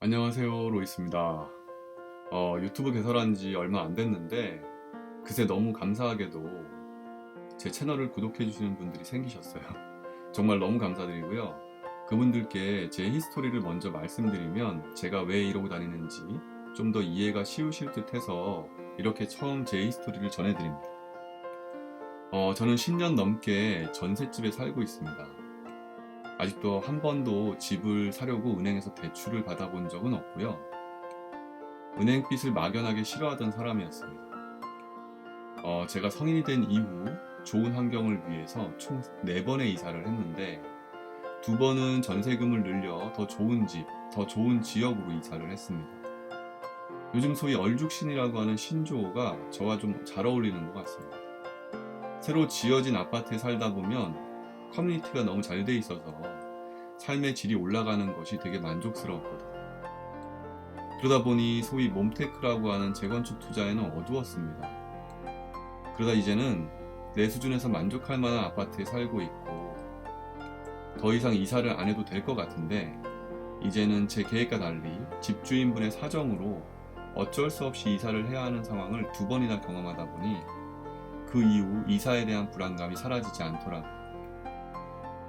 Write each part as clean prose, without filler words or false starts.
안녕하세요, 로이스입니다. 유튜브 개설한 지 얼마 안 됐는데 그새 너무 감사하게도 제 채널을 구독해 주시는 분들이 생기셨어요. 정말 너무 감사드리고요. 그분들께 제 히스토리를 먼저 말씀드리면 제가 왜 이러고 다니는지 좀 더 이해가 쉬우실 듯 해서 이렇게 처음 제 히스토리를 전해드립니다. 저는 10년 넘게 전셋집에 살고 있습니다. 아직도 한 번도 집을 사려고 은행에서 대출을 받아본 적은 없고요. 은행빚을 막연하게 싫어하던 사람이었습니다. 제가 성인이 된 이후 좋은 환경을 위해서 총 4번의 이사를 했는데 2번은 전세금을 늘려 더 좋은 집, 더 좋은 지역으로 이사를 했습니다. 요즘 소위 얼죽신이라고 하는 신조어가 저와 좀 잘 어울리는 것 같습니다. 새로 지어진 아파트에 살다 보면 커뮤니티가 너무 잘 돼 있어서 삶의 질이 올라가는 것이 되게 만족스러웠거든요. 그러다 보니 소위 몬테크라고 하는 재건축 투자에는 어두웠습니다. 그러다 이제는 내 수준에서 만족할 만한 아파트에 살고 있고 더 이상 이사를 안 해도 될 것 같은데 이제는 제 계획과 달리 집주인분의 사정으로 어쩔 수 없이 이사를 해야 하는 상황을 2번이나 경험하다 보니 그 이후 이사에 대한 불안감이 사라지지 않더라고요.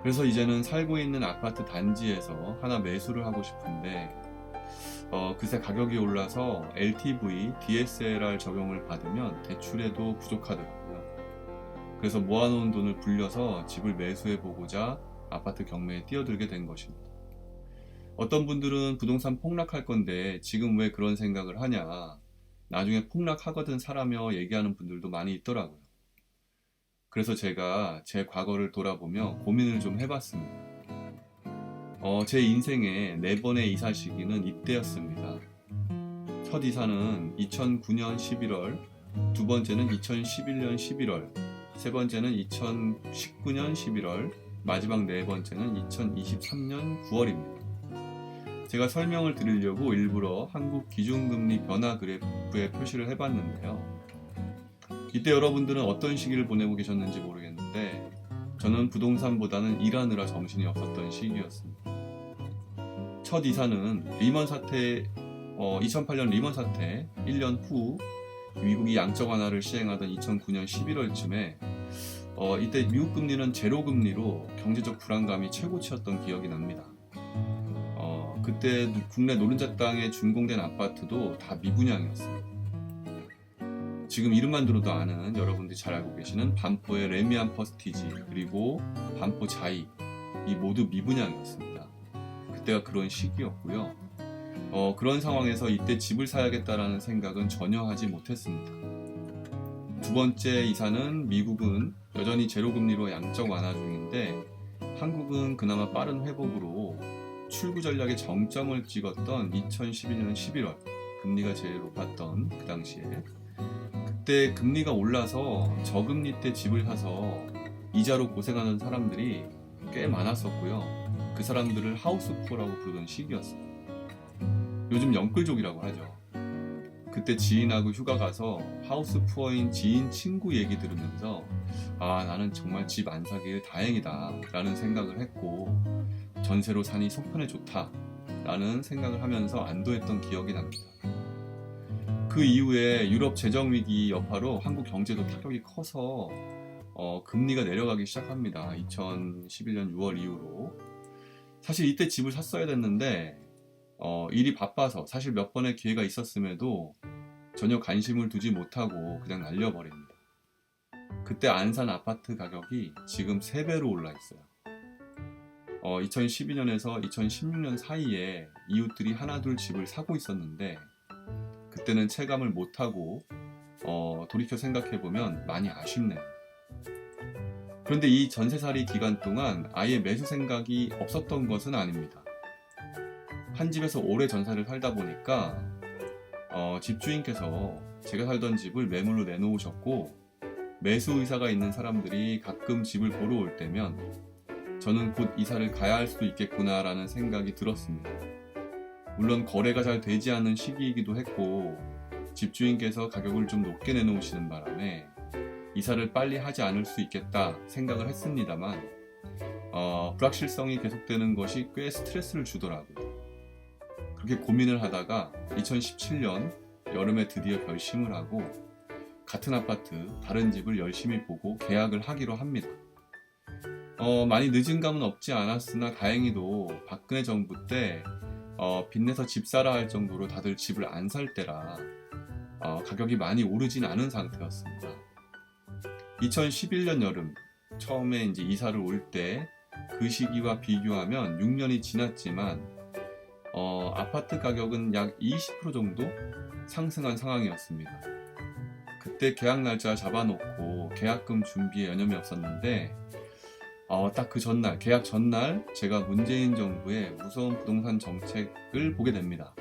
그래서 이제는 살고 있는 아파트 단지에서 하나 매수를 하고 싶은데 그새 가격이 올라서 LTV, DSLR 적용을 받으면 대출에도 부족하더라고요. 그래서 모아놓은 돈을 불려서 집을 매수해보고자 아파트 경매에 뛰어들게 된 것입니다. 어떤 분들은 부동산 폭락할 건데 지금 왜 그런 생각을 하냐, 나중에 폭락하거든 사라며 얘기하는 분들도 많이 있더라고요. 그래서 제가 제 과거를 돌아보며 고민을 좀 해봤습니다. 제 인생의 4번의 이사 시기는 이때였습니다. 첫 이사는 2009년 11월, 두 번째는 2011년 11월, 세 번째는 2019년 11월, 마지막 4번째는 2023년 9월입니다. 제가 설명을 드리려고 일부러 한국 기준금리 변화 그래프에 표시를 해봤는데요. 이때 여러분들은 어떤 시기를 보내고 계셨는지 모르겠는데 저는 부동산보다는 일하느라 정신이 없었던 시기였습니다. 첫 이사는 리먼 사태, 2008년 리먼 사태 1년 후 미국이 양적 완화를 시행하던 2009년 11월쯤에 이때 미국 금리는 제로 금리로 경제적 불안감이 최고치였던 기억이 납니다. 그때 국내 노른자 땅에 준공된 아파트도 다 미분양이었습니다. 지금 이름만 들어도 아는 여러분들이 잘 알고 계시는 반포의 레미안 퍼스티지 그리고 반포 자이 이 모두 미분양이었습니다. 그때가 그런 시기였고요. 그런 상황에서 이때 집을 사야겠다라는 생각은 전혀 하지 못했습니다. 두 번째 이사는 미국은 여전히 제로금리로 양적 완화 중인데 한국은 그나마 빠른 회복으로 출구 전략의 정점을 찍었던 2011년 11월 금리가 제일 높았던 그 당시에 그때 금리가 올라서 저금리 때 집을 사서 이자로 고생하는 사람들이 꽤 많았었고요. 그 사람들을 하우스푸어라고 부르던 시기였어요. 요즘 영끌족이라고 하죠. 그때 지인하고 휴가 가서 하우스푸어인 지인 친구 얘기 들으면서 나는 정말 집 안 사길 다행이다 라는 생각을 했고 전세로 사니 속편에 좋다 라는 생각을 하면서 안도했던 기억이 납니다. 그 이후에 유럽 재정위기 여파로 한국 경제도 타격이 커서 금리가 내려가기 시작합니다. 2011년 6월 이후로. 사실 이때 집을 샀어야 됐는데 일이 바빠서 사실 몇 번의 기회가 있었음에도 전혀 관심을 두지 못하고 그냥 날려버립니다. 그때 안 산 아파트 가격이 지금 3배로 올라 있어요. 2012년에서 2016년 사이에 이웃들이 하나둘 집을 사고 있었는데 그때는 체감을 못하고 돌이켜 생각해보면 많이 아쉽네요. 그런데 이 전세살이 기간 동안 아예 매수 생각이 없었던 것은 아닙니다. 한 집에서 오래 전세를 살다 보니까 집주인께서 제가 살던 집을 매물로 내놓으셨고 매수 의사가 있는 사람들이 가끔 집을 보러 올 때면 저는 곧 이사를 가야 할 수도 있겠구나 라는 생각이 들었습니다. 물론 거래가 잘 되지 않는 시기이기도 했고 집주인께서 가격을 좀 높게 내놓으시는 바람에 이사를 빨리 하지 않을 수 있겠다 생각을 했습니다만 불확실성이 계속되는 것이 꽤 스트레스를 주더라고요. 그렇게 고민을 하다가 2017년 여름에 드디어 결심을 하고 같은 아파트 다른 집을 열심히 보고 계약을 하기로 합니다. 많이 늦은 감은 없지 않았으나 다행히도 박근혜 정부 때 빚내서 집 사라 할 정도로 다들 집을 안 살 때라 가격이 많이 오르진 않은 상태였습니다. 2011년 여름 처음에 이제 이사를 올 때 그 시기와 비교하면 6년이 지났지만 아파트 가격은 약 20% 정도 상승한 상황이었습니다. 그때 계약 날짜 잡아놓고 계약금 준비에 여념이 없었는데 딱 그 전날, 계약 전날 제가 문재인 정부의 무서운 부동산 정책을 보게 됩니다.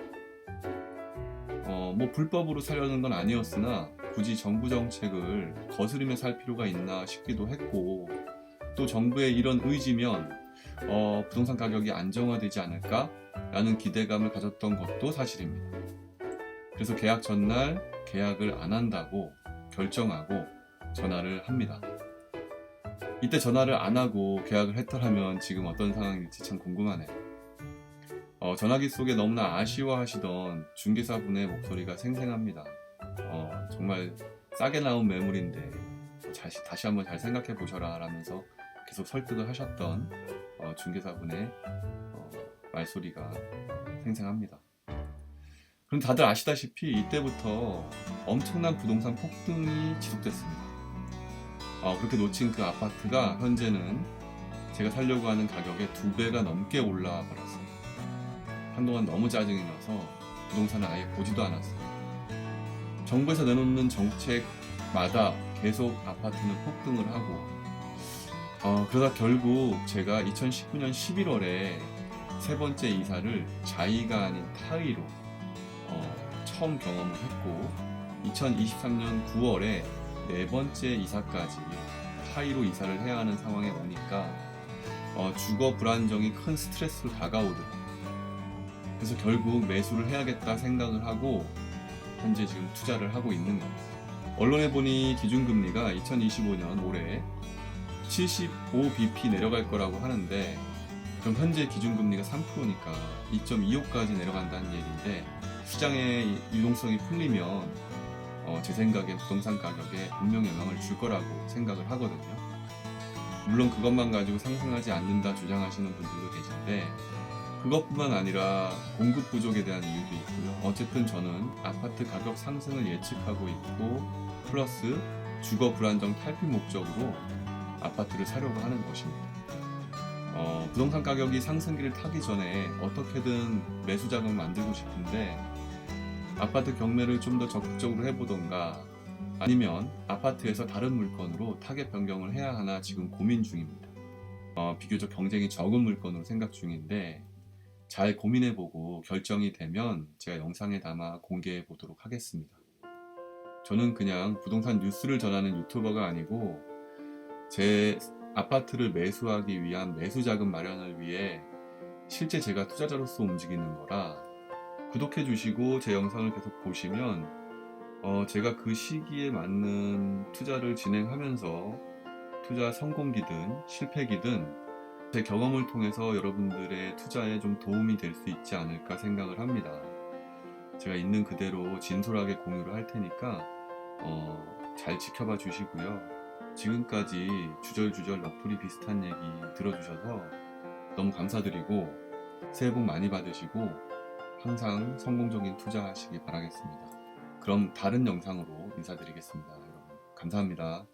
뭐 불법으로 사려는 건 아니었으나 굳이 정부 정책을 거스르며 살 필요가 있나 싶기도 했고, 또 정부의 이런 의지면 부동산 가격이 안정화되지 않을까 라는 기대감을 가졌던 것도 사실입니다. 그래서 계약 전날 계약을 안 한다고 결정하고 전화를 합니다. 이때 전화를 안 하고 계약을 했더라면 지금 어떤 상황일지 참 궁금하네요. 전화기 속에 너무나 아쉬워하시던 중개사분의 목소리가 생생합니다. 정말 싸게 나온 매물인데 다시 한번 잘 생각해 보셔라 라면서 계속 설득을 하셨던 중개사분의 말소리가 생생합니다. 그럼 다들 아시다시피 이때부터 엄청난 부동산 폭등이 지속됐습니다. 그렇게 놓친 그 아파트가 현재는 제가 살려고 하는 가격의 2배가 넘게 올라와 버렸어요. 한동안 너무 짜증이 나서 부동산을 아예 보지도 않았어요. 정부에서 내놓는 정책마다 계속 아파트는 폭등을 하고 그러다 결국 제가 2019년 11월에 세 번째 이사를 자의가 아닌 타의로 처음 경험을 했고, 2023년 9월에 네 번째 이사까지 타의로 이사를 해야 하는 상황에 오니까 주거 불안정이 큰 스트레스로 다가오더라고요. 그래서 결국 매수를 해야겠다 생각을 하고 현재 지금 투자를 하고 있는 겁니다. 언론에 보니 기준금리가 2025년 올해 75bp 내려갈 거라고 하는데, 그럼 현재 기준금리가 3%니까 2.25까지 내려간다는 얘기인데, 시장의 유동성이 풀리면 제 생각엔 부동산 가격에 분명 영향을 줄 거라고 생각을 하거든요. 물론 그것만 가지고 상승하지 않는다 주장하시는 분들도 계신데, 그것뿐만 아니라 공급 부족에 대한 이유도 있고요. 어쨌든 저는 아파트 가격 상승을 예측하고 있고, 플러스 주거 불안정 탈피 목적으로 아파트를 사려고 하는 것입니다. 부동산 가격이 상승기를 타기 전에 어떻게든 매수 자금을 만들고 싶은데, 아파트 경매를 좀 더 적극적으로 해보던가 아니면 아파트에서 다른 물건으로 타겟 변경을 해야 하나 지금 고민 중입니다. 비교적 경쟁이 적은 물건으로 생각 중인데, 잘 고민해보고 결정이 되면 제가 영상에 담아 공개해 보도록 하겠습니다. 저는 그냥 부동산 뉴스를 전하는 유튜버가 아니고 제 아파트를 매수하기 위한 매수 자금 마련을 위해 실제 제가 투자자로서 움직이는 거라, 구독해 주시고 제 영상을 계속 보시면 제가 그 시기에 맞는 투자를 진행하면서 투자 성공기든 실패기든 제 경험을 통해서 여러분들의 투자에 좀 도움이 될 수 있지 않을까 생각을 합니다. 제가 있는 그대로 진솔하게 공유를 할 테니까 잘 지켜봐 주시고요. 지금까지 주절주절 넋두리 비슷한 얘기 들어주셔서 너무 감사드리고, 새해 복 많이 받으시고 항상 성공적인 투자하시기 바라겠습니다. 그럼 다른 영상으로 인사드리겠습니다. 여러분 감사합니다.